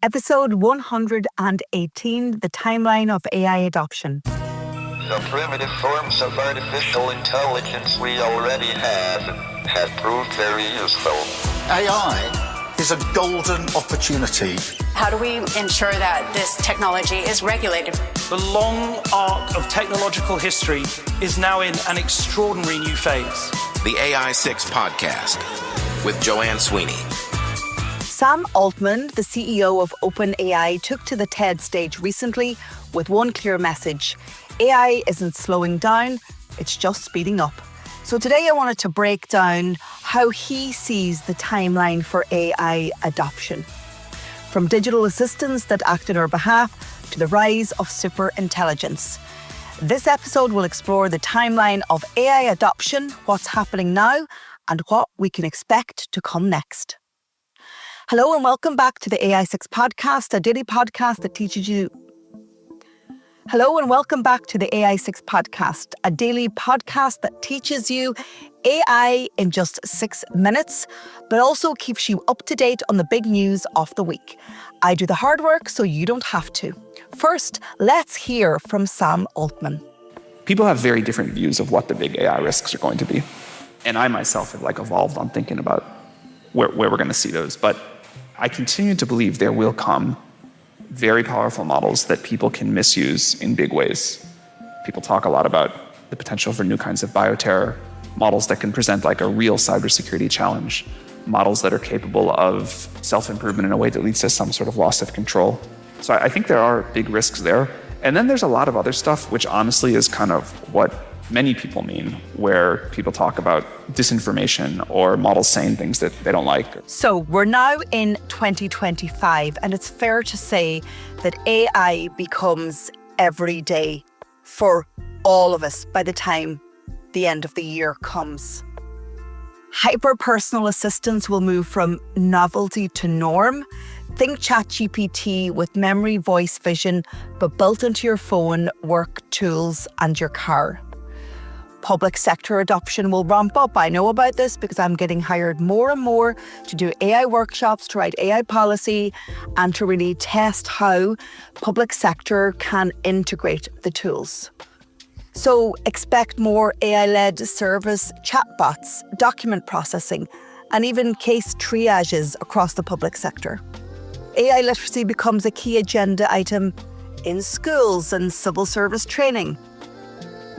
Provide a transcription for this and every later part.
Episode 118, The Timeline of AI Adoption. The primitive forms of artificial intelligence we already have proved very useful. AI is a golden opportunity. How do we ensure that this technology is regulated? The long arc of technological history is now in an extraordinary new phase. The AI6 Podcast with Joanne Sweeney. Sam Altman, the CEO of OpenAI, took to the TED stage recently with one clear message. AI isn't slowing down, it's just speeding up. So today I wanted to break down how he sees the timeline for AI adoption. From digital assistants that act on our behalf to the rise of superintelligence. This episode will explore the timeline of AI adoption, what's happening now, and what we can expect to come next. Hello and welcome back to the AI6 Podcast, a daily podcast that teaches you... Hello and welcome back to the AI6 Podcast, a daily podcast that teaches you AI in just 6 minutes, but also keeps you up to date on the big news of the week. I do the hard work so you don't have to. First, let's hear from Sam Altman. People have very different views of what the big AI risks are going to be. And I myself have evolved on thinking about where we're going to see those. But I continue to believe there will come very powerful models that people can misuse in big ways. People talk a lot about the potential for new kinds of bioterror, models that can present like a real cybersecurity challenge, models that are capable of self-improvement in a way that leads to some sort of loss of control. So I think there are big risks there. And then there's a lot of other stuff, which honestly is kind of what many people mean, where people talk about disinformation or models saying things that they don't like. So we're now in 2025, and it's fair to say that AI becomes every day for all of us by the time the end of the year comes. Hyper-personal assistants will move from novelty to norm. Think ChatGPT with memory, voice, vision, but built into your phone, work, tools, and your car. Public sector adoption will ramp up. I know about this because I'm getting hired more and more to do AI workshops, to write AI policy, and to really test how public sector can integrate the tools. So expect more AI-led service chatbots, document processing, and even case triages across the public sector. AI literacy becomes a key agenda item in schools and civil service training.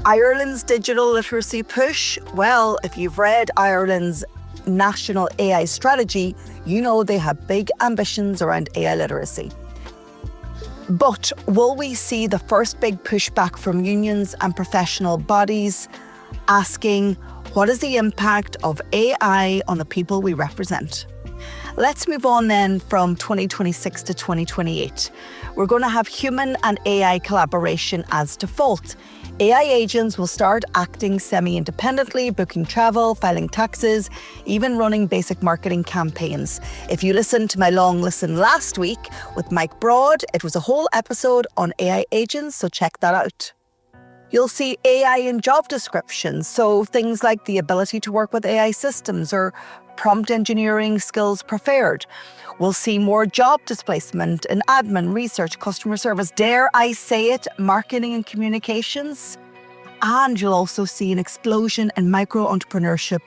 Ireland's digital literacy push, well, if you've read Ireland's national AI strategy, you know they have big ambitions around AI literacy. But will we see the first big pushback from unions and professional bodies asking, what is the impact of AI on the people we represent? Let's move on then from 2026 to 2028. We're going to have human and AI collaboration as default. AI agents will start acting semi-independently, booking travel, filing taxes, even running basic marketing campaigns. If you listened to my long listen last week with Mike Broad, it was a whole episode on AI agents, so check that out. You'll see AI in job descriptions, so things like the ability to work with AI systems or prompt engineering skills preferred. We'll see more job displacement in admin, research, customer service, dare I say it, marketing and communications. And you'll also see an explosion in micro-entrepreneurship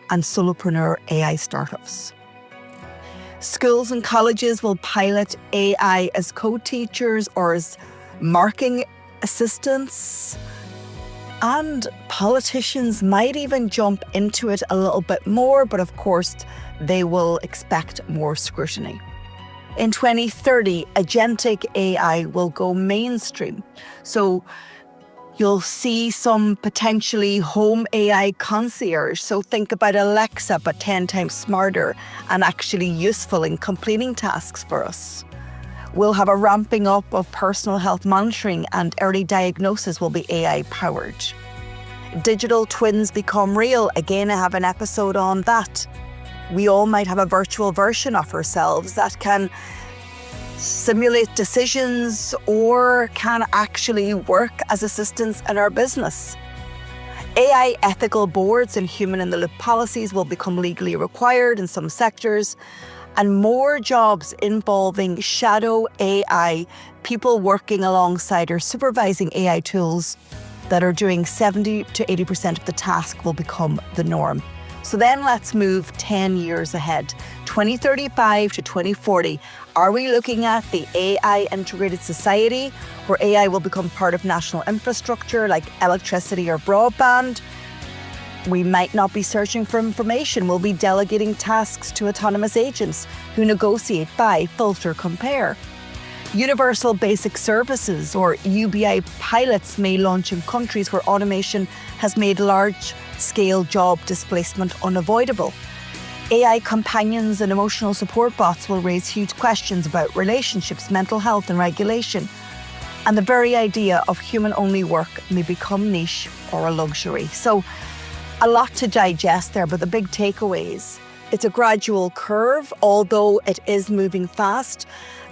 and solopreneur AI startups. Schools and colleges will pilot AI as co-teachers or as marking assistants. And politicians might even jump into it a little bit more, but of course, they will expect more scrutiny. In 2030, agentic AI will go mainstream. So you'll see some potentially home AI concierge. So think about Alexa, but 10 times smarter and actually useful in completing tasks for us. We'll have a ramping up of personal health monitoring, and early diagnosis will be AI powered. Digital twins become real. Again, I have an episode on that. We all might have a virtual version of ourselves that can simulate decisions or can actually work as assistants in our business. AI ethical boards and human-in-the-loop policies will become legally required in some sectors, and more jobs involving shadow AI, people working alongside or supervising AI tools that are doing 70 to 80% of the task will become the norm. So then let's move 10 years ahead, 2035 to 2040. Are we looking at the AI integrated society where AI will become part of national infrastructure like electricity or broadband? We might not be searching for information. We'll be delegating tasks to autonomous agents who negotiate, buy, filter, compare. Universal Basic Services, or UBI pilots, may launch in countries where automation has made large-scale job displacement unavoidable. AI companions and emotional support bots will raise huge questions about relationships, mental health and regulation. And the very idea of human-only work may become niche or a luxury. So a lot to digest there, but the big takeaways: it's a gradual curve, although it is moving fast.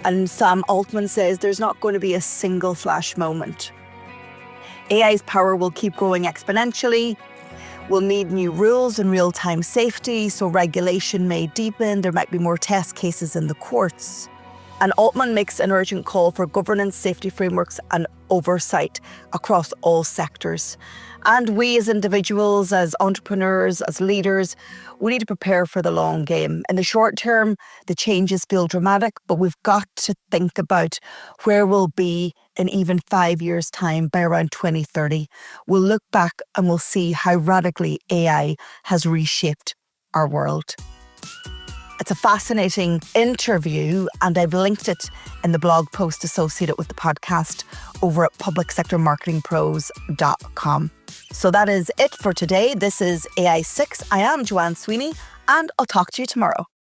And Sam Altman says there's not going to be a single flash moment. AI's power will keep growing exponentially. We'll need new rules and real-time safety, so regulation may deepen. There might be more test cases in the courts. And Altman makes an urgent call for governance, safety frameworks and oversight across all sectors. And we as individuals, as entrepreneurs, as leaders, we need to prepare for the long game. In the short term, the changes feel dramatic, but we've got to think about where we'll be in even 5 years' time by around 2030. We'll look back and we'll see how radically AI has reshaped our world. It's a fascinating interview, and I've linked it in the blog post associated with the podcast over at publicsectormarketingpros.com. So that is it for today. This is AI6. I am Joanne Sweeney, and I'll talk to you tomorrow.